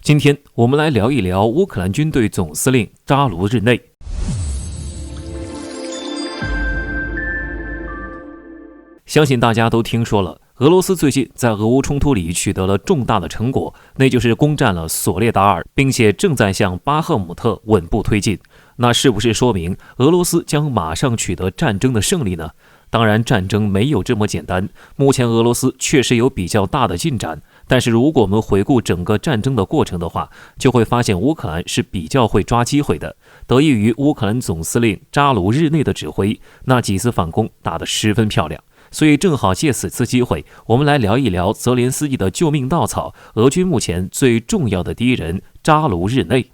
今天我们来聊一聊乌克兰军队总司令扎卢日内。相信大家都听说了，俄罗斯最近在俄乌冲突里取得了重大的成果，那就是攻占了索列达尔，并且正在向巴赫姆特稳步推进。那是不是说明俄罗斯将马上取得战争的胜利呢？当然，战争没有这么简单。目前俄罗斯确实有比较大的进展，但是如果我们回顾整个战争的过程的话，就会发现乌克兰是比较会抓机会的。得益于乌克兰总司令扎卢日内的指挥，那几次反攻打得十分漂亮。所以正好借此次机会，我们来聊一聊泽连斯基的救命稻草，俄军目前最重要的敌人扎卢日内。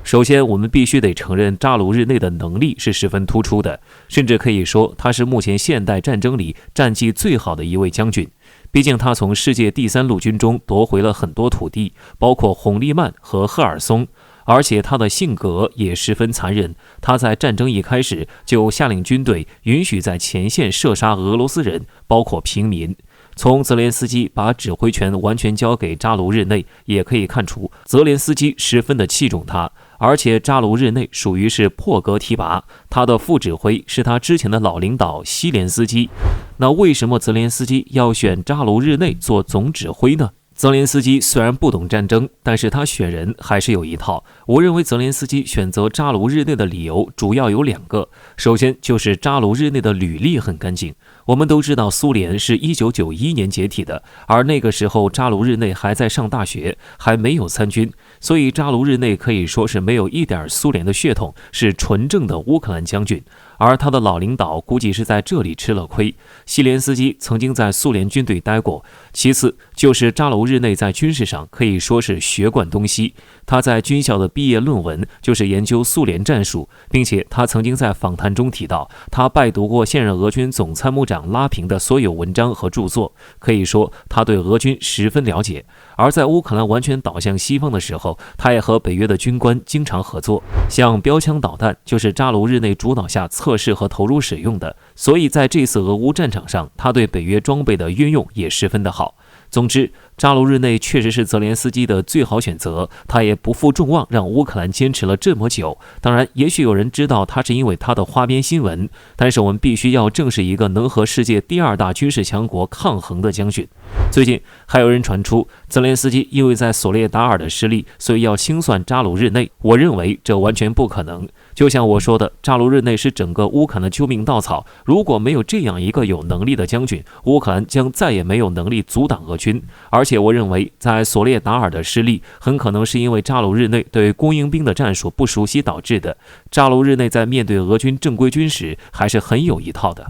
首先，我们必须得承认扎卢日内的能力是十分突出的，甚至可以说他是目前现代战争里战绩最好的一位将军。毕竟他从世界第3陆军中夺回了很多土地，包括红利曼和赫尔松，而且他的性格也十分残忍。他在战争一开始就下令军队允许在前线射杀俄罗斯人，包括平民。从泽连斯基把指挥权完全交给扎卢日内也可以看出，泽连斯基十分的器重他。而且扎卢日内属于是破格提拔，他的副指挥是他之前的老领导西连斯基。那为什么泽连斯基要选扎卢日内做总指挥呢？泽连斯基虽然不懂战争，但是他选人还是有一套。我认为泽连斯基选择扎卢日内的理由主要有2个。首先就是扎卢日内的履历很干净。我们都知道苏联是1991年解体的，而那个时候扎卢日内还在上大学，还没有参军，所以扎卢日内可以说是没有一点苏联的血统，是纯正的乌克兰将军。而他的老领导估计是在这里吃了亏，西连斯基曾经在苏联军队待过。其次就是扎卢日内在军事上可以说是学贯东西，他在军校的毕业论文就是研究苏联战术，并且他曾经在访谈中提到，他拜读过现任俄军总参谋长拉平的所有文章和著作，可以说他对俄军十分了解。而在乌克兰完全倒向西方的时候，他也和北约的军官经常合作，像标枪导弹就是扎卢日内主导下测试和投入使用的，所以在这次俄乌战场上，他对北约装备的运用也十分的好。总之，扎卢日内确实是泽连斯基的最好选择，他也不负众望，让乌克兰坚持了这么久。当然，也许有人知道他是因为他的花边新闻，但是我们必须要正视一个能和世界第2大军事强国抗衡的将军。最近还有人传出泽连斯基因为在索列达尔的失利，所以要清算扎卢日内。我认为这完全不可能。就像我说的，扎卢日内是整个乌克兰的救命稻草，如果没有这样一个有能力的将军，乌克兰将再也没有能力阻挡俄军。而且我认为在索列达尔的失利很可能是因为扎卢日内对工营兵的战术不熟悉导致的。扎卢日内在面对俄军正规军时还是很有一套的。